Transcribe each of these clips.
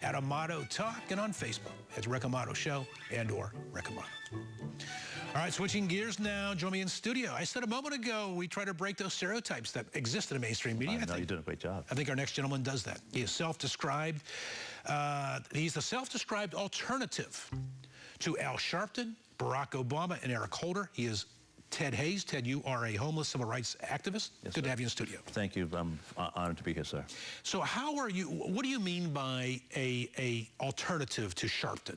at Amato Talk and on Facebook as Rick Amato Show and/or Rick Amato. All right, switching gears now. Join me in studio. I said a moment ago we try to break those stereotypes that exist in the mainstream media. I know you're doing a great job. I think our next gentleman does that. He is self-described. He's the self-described alternative to Al Sharpton, Barack Obama, and Eric Holder. He is Ted Hayes. Ted, you are a homeless civil rights activist. Yes, Good to sir. have you in studio. Thank you. I'm honored to be here, sir. So how are you, what do you mean by a alternative to Sharpton?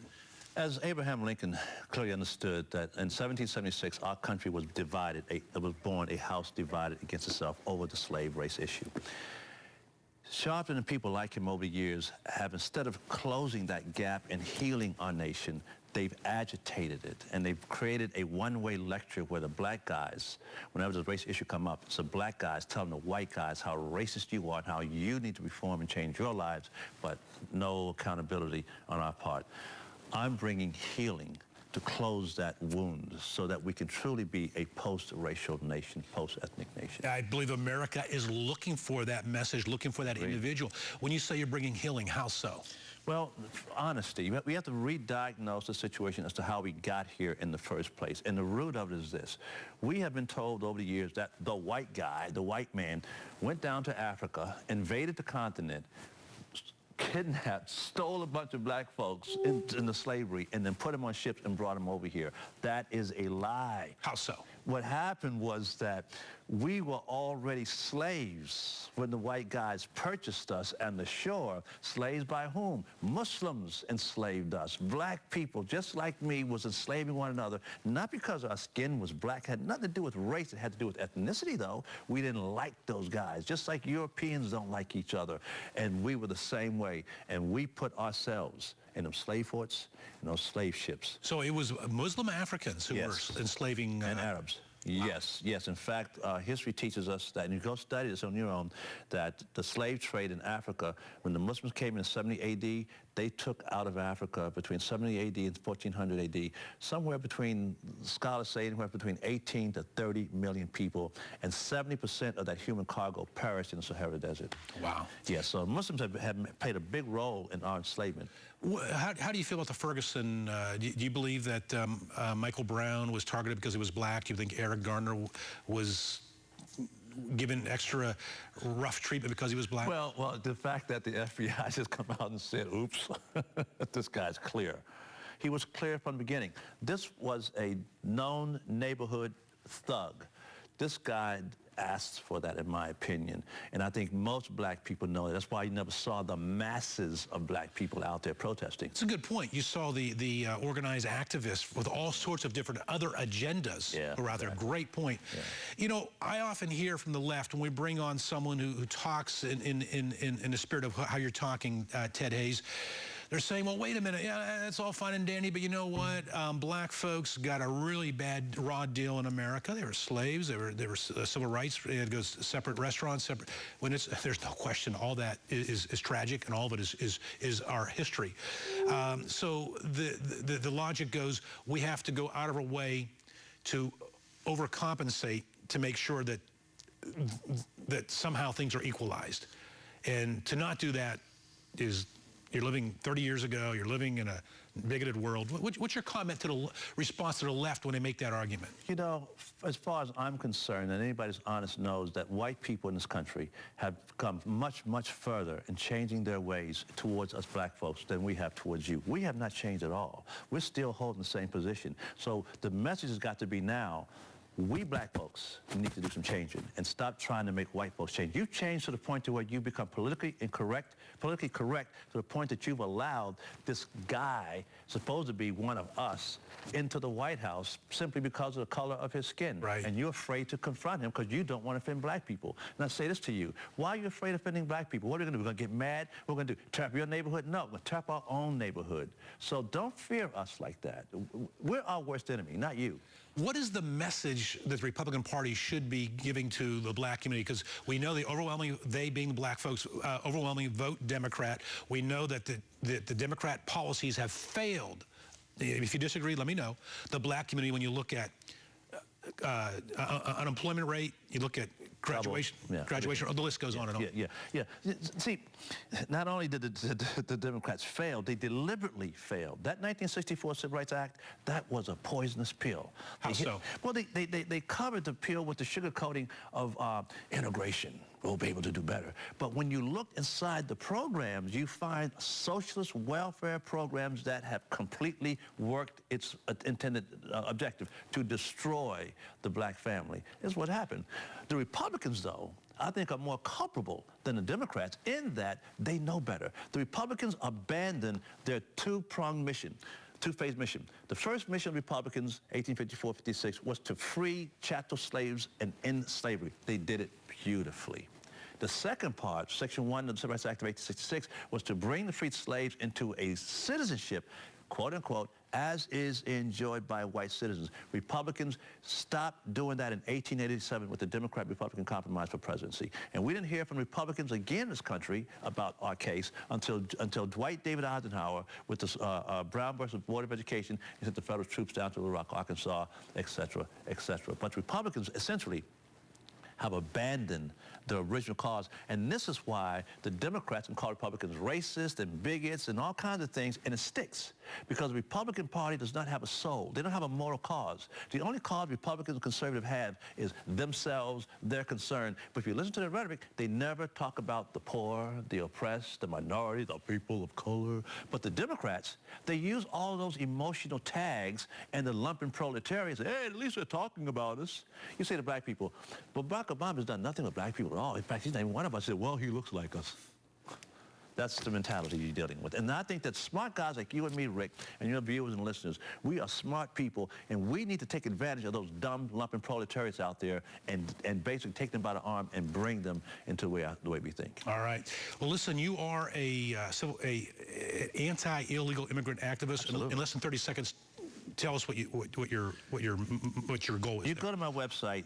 As Abraham Lincoln clearly understood that in 1776, our country was divided. It was born a house divided against itself over the slave race issue. Sharpton and people like him over the years have, instead of closing that gap and healing our nation, they've agitated it, and they've created a one-way lecture where the black guys, whenever the race issue come up, it's the black guys telling the white guys how racist you are and how you need to reform and change your lives, but no accountability on our part. I'm bringing healing to close that wound so that we can truly be a post-racial nation, post-ethnic nation. I believe America is looking for that message, looking for that individual. When you say you're bringing healing, how so? Well, honesty. We have to re-diagnose the situation as to how we got here in the first place. And the root of it is this. We have been told over the years that the white guy, the white man, went down to Africa, invaded the continent, kidnapped, stole a bunch of black folks into slavery, and then put them on ships and brought them over here. That is a lie. How so? What happened was that we were already slaves when the white guys purchased us on the shore. Slaves by whom? Muslims enslaved us. Black people, just like me, was enslaving one another, not because our skin was black. It had nothing to do with race. It had to do with ethnicity, though. We didn't like those guys, just like Europeans don't like each other. And we were the same way. And we put ourselves in those slave forts and those slave ships. So it was Muslim Africans who were enslaving... and Arabs. Wow. Yes. In fact, history teaches us that, and you go study this on your own, that the slave trade in Africa, when the Muslims came in 70 A.D., they took out of Africa between 70 A.D. and 1400 A.D., somewhere between, scholars say, anywhere between 18 to 30 million people, and 70% of that human cargo perished in the Sahara Desert. Wow. Yes, so Muslims have played a big role in our enslavement. How do you feel about the Ferguson? Do you believe that Michael Brown was targeted because he was black? Do you think Eric Garner was given extra rough treatment because he was black? Well, the fact that the FBI just come out and said, oops, this guy's clear. He was clear from the beginning. This was a known neighborhood thug. This guy asked for that, in my opinion. And I think most black people know that. That's why you never saw the masses of black people out there protesting. It's a good point. You saw the organized activists with all sorts of different other agendas who were out there. Great point. Yeah. You know, I often hear from the left when we bring on someone who talks in the spirit of how you're talking, Ted Hayes, they're saying, well, wait a minute, yeah, that's all fine and dandy, but you know what? Black folks got a really bad raw deal in America. They were slaves. They were civil rights. It goes separate restaurants, separate. When there's no question, all that is tragic, and all of it is our history. So the logic goes, we have to go out of our way to overcompensate to make sure that somehow things are equalized, and to not do that is. You're living 30 years ago, you're living in a bigoted world. What's your comment to the response to the left when they make that argument? You know, as far as I'm concerned, and anybody who's honest knows that white people in this country have come much, much further in changing their ways towards us black folks than we have towards you. We have not changed at all. We're still holding the same position. So the message has got to be now, we black folks need to do some changing and stop trying to make white folks change. You've changed to the point to where you become politically correct to the point that you've allowed this guy, supposed to be one of us, into the White House simply because of the color of his skin. Right. And you're afraid to confront him because you don't want to offend black people. And I say this to you, why are you afraid of offending black people? What are we going to do? We're going to get mad? We're going to do trap your neighborhood? No, we're going to trap our own neighborhood. So don't fear us like that. We're our worst enemy, not you. What is the message that the Republican Party should be giving to the black community? Because we know the overwhelming, they being the black folks, overwhelmingly vote Democrat. We know that the Democrat policies have failed. If you disagree, let me know. The black community, when you look at unemployment rate, You look at graduation, or the list goes on and on. Yeah. See, not only did the Democrats fail, they deliberately failed. That 1964 Civil Rights Act, that was a poisonous pill. How so? Well, they covered the pill with the sugar coating of integration. We'll be able to do better. But when you look inside the programs, you find socialist welfare programs that have completely worked its intended objective to destroy the black family. Is what happened. The Republicans, though, I think are more culpable than the Democrats in that they know better. The Republicans abandoned their two-pronged mission. Two-phase mission. The first mission of Republicans, 1854-56, was to free chattel slaves and end slavery. They did it beautifully. The second part, Section 1 of the Civil Rights Act of 1866, was to bring the freed slaves into a citizenship, quote unquote, as is enjoyed by white citizens. Republicans stopped doing that in 1887 with the Democrat-Republican compromise for presidency. And we didn't hear from Republicans again in this country about our case until Dwight David Eisenhower with the Brown versus Board of Education, he sent the federal troops down to Little Rock, Arkansas, et cetera, et cetera. But Republicans essentially have abandoned the original cause. And this is why the Democrats can call Republicans racist and bigots and all kinds of things, and it sticks. Because the Republican Party does not have a soul. They don't have a moral cause. The only cause Republicans and conservatives have is themselves, their concern. But if you listen to their rhetoric, they never talk about the poor, the oppressed, the minority, the people of color. But the Democrats, they use all those emotional tags and the lumpen proletarians. Hey, at least they're talking about us. You say to black people, but Barack Obama's done nothing with black people at all. In fact, he's not even one of us. Said, well, he looks like us. That's the mentality you're dealing with. And I think that smart guys like you and me, Rick, and your viewers and listeners, we are smart people, and we need to take advantage of those dumb, lumping proletariats out there and basically take them by the arm and bring them into the way we think. All right. Well, listen, you are a anti-illegal immigrant activist. In less than 30 seconds, tell us what your goal is. You go to my website,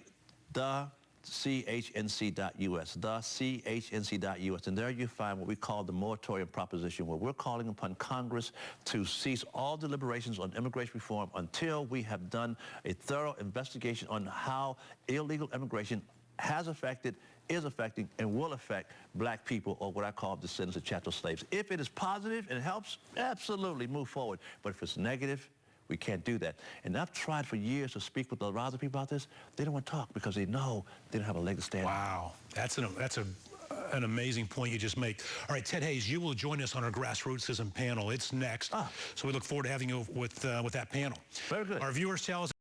CHNC.us, CHNC.us, and there you find what we call the moratorium proposition, where we're calling upon Congress to cease all deliberations on immigration reform until we have done a thorough investigation on how illegal immigration has affected, is affecting, and will affect black people, or what I call descendants of chattel slaves. If it is positive and it helps, absolutely move forward. But if it's negative, we can't do that. And I've tried for years to speak with a lot of people about this. They don't want to talk because they know they don't have a leg to stand on. Wow. That's an amazing point you just made. All right, Ted Hayes, you will join us on our Grassrootsism panel. It's next. So we look forward to having you with that panel. Very good. Our viewers tell us